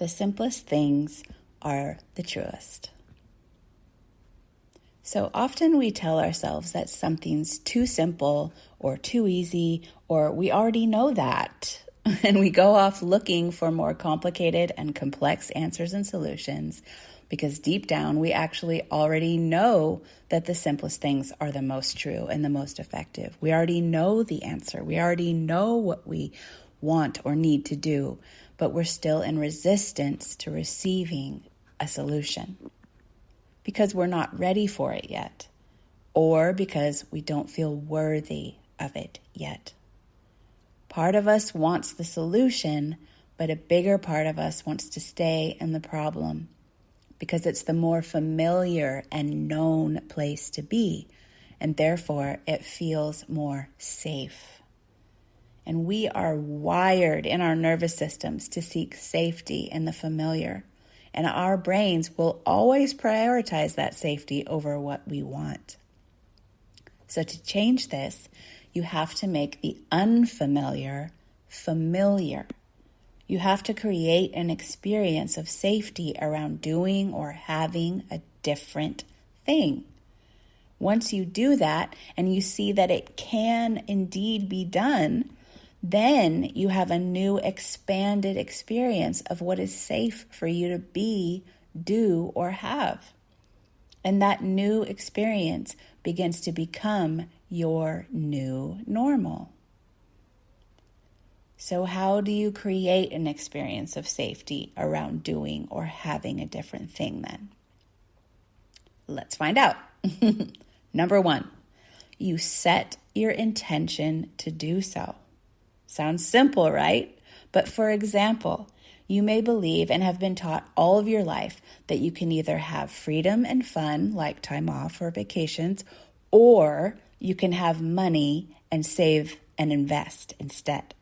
The simplest things are the truest. So often we tell ourselves that something's too simple or too easy, or we already know that. And we go off looking for more complicated and complex answers and solutions because deep down we actually already know that the simplest things are the most true and the most effective. We already know the answer. We already know what we want or need to do, but we're still in resistance to receiving a solution because we're not ready for it yet, or because we don't feel worthy of it yet. Part of us wants the solution, but a bigger part of us wants to stay in the problem because it's the more familiar and known place to be, and therefore it feels more safe. And we are wired in our nervous systems to seek safety in the familiar, and our brains will always prioritize that safety over what we want. So to change this, you have to make the unfamiliar familiar. You have to create an experience of safety around doing or having a different thing. Once you do that and you see that it can indeed be done, then you have a new expanded experience of what is safe for you to be, do, or have. And that new experience begins to become your new normal. So how do you create an experience of safety around doing or having a different thing then? Let's find out. Number 1, you set your intention to do so. Sounds simple, right? But for example, you may believe and have been taught all of your life that you can either have freedom and fun, like time off or vacations, or you can have money and save and invest instead.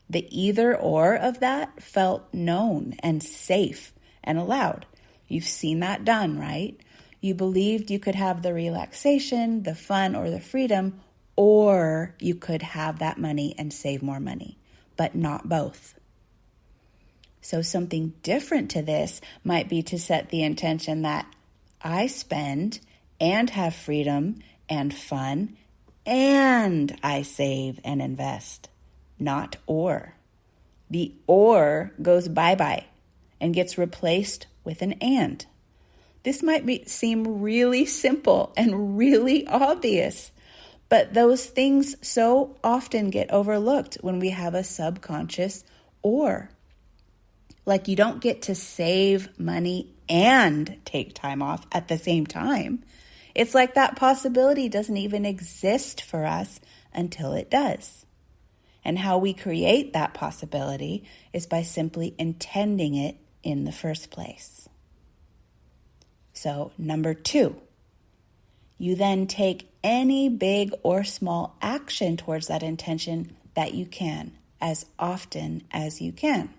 The either or of that felt known and safe and allowed. You've seen that done, right? You believed you could have the relaxation, the fun, or the freedom, or you could have that money and save more money, but not both. So something different to this might be to set the intention that I spend and have freedom and fun, and I save and invest, not or. The or goes bye-bye and gets replaced with an and. This might seem really simple and really obvious, but those things so often get overlooked when we have a subconscious or. Like you don't get to save money and take time off at the same time. It's like that possibility doesn't even exist for us until it does. And how we create that possibility is by simply intending it in the first place. So, number 2, you then take any big or small action towards that intention that you can, as often as you can.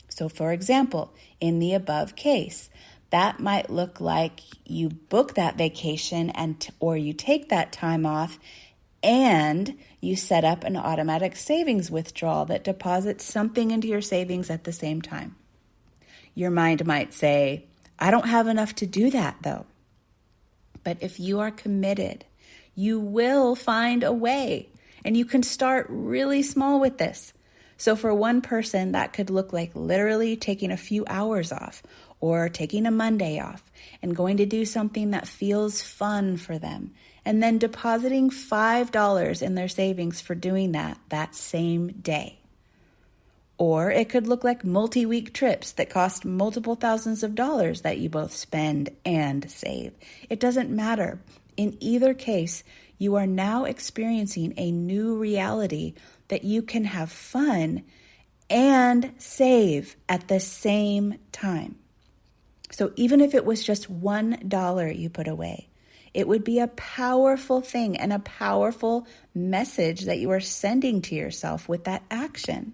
So, for example, in the above case, that might look like you book that vacation or you take that time off and you set up an automatic savings withdrawal that deposits something into your savings at the same time. Your mind might say, I don't have enough to do that though. But if you are committed, you will find a way, and you can start really small with this. So for one person, that could look like literally taking a few hours off or taking a Monday off and going to do something that feels fun for them, and then depositing $5 in their savings for doing that same day. Or it could look like multi-week trips that cost multiple thousands of dollars that you both spend and save. It doesn't matter. In either case, you are now experiencing a new reality that you can have fun and save at the same time. So even if it was just $1 you put away, it would be a powerful thing and a powerful message that you are sending to yourself with that action,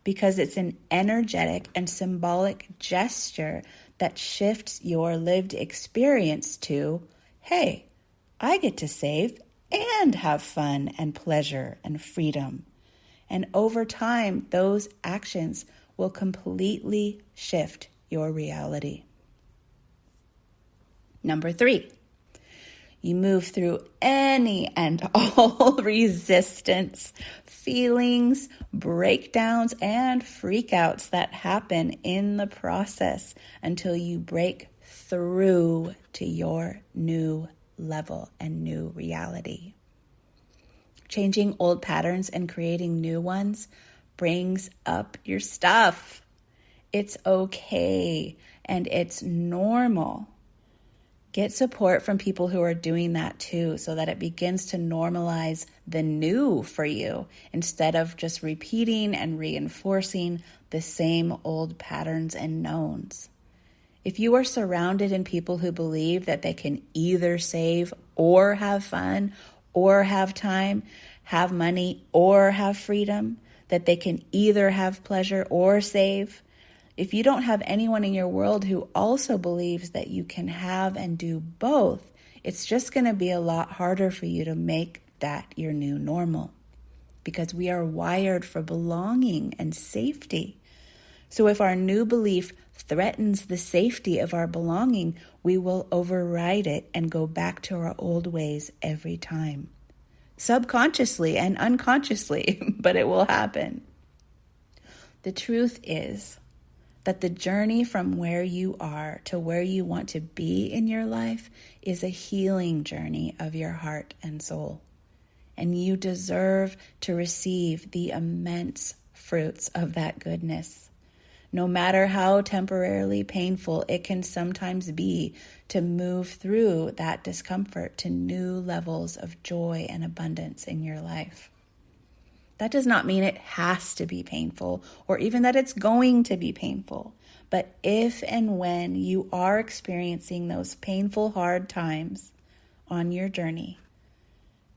because it's an energetic and symbolic gesture that shifts your lived experience to, hey, I get to save and have fun and pleasure and freedom. And over time, those actions will completely shift your reality. Number 3, you move through any and all resistance, feelings, breakdowns, and freakouts that happen in the process until you break through to your new level and new reality. Changing old patterns and creating new ones brings up your stuff. It's okay and it's normal. Get support from people who are doing that too, so that it begins to normalize the new for you instead of just repeating and reinforcing the same old patterns and knowns. If you are surrounded in people who believe that they can either save or have fun or have time, have money or have freedom, that they can either have pleasure or save, if you don't have anyone in your world who also believes that you can have and do both, it's just going to be a lot harder for you to make that your new normal, because we are wired for belonging and safety. So if our new belief threatens the safety of our belonging, we will override it and go back to our old ways every time. Subconsciously and unconsciously, but it will happen. The truth is that the journey from where you are to where you want to be in your life is a healing journey of your heart and soul. And you deserve to receive the immense fruits of that goodness. No matter how temporarily painful it can sometimes be to move through that discomfort to new levels of joy and abundance in your life. That does not mean it has to be painful or even that it's going to be painful. But if and when you are experiencing those painful, hard times on your journey,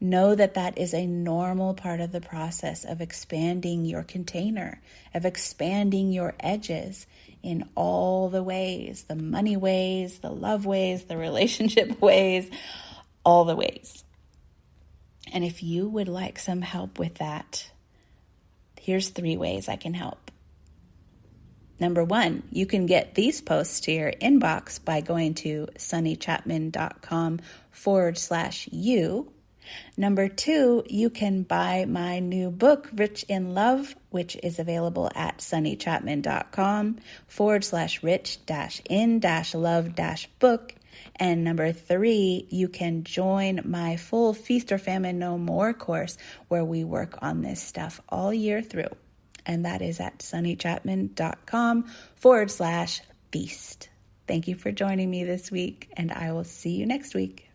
know that that is a normal part of the process of expanding your container, of expanding your edges in all the ways, the money ways, the love ways, the relationship ways, all the ways. And if you would like some help with that, here's 3 ways I can help. Number 1, you can get these posts to your inbox by going to sunnychapman.com/you. Number 2, you can buy my new book, Rich in Love, which is available at sunnychapman.com/rich-in-love-book. And number 3, you can join my full Feast or Famine No More course where we work on this stuff all year through. And that is at sunnychapman.com/feast. Thank you for joining me this week, and I will see you next week.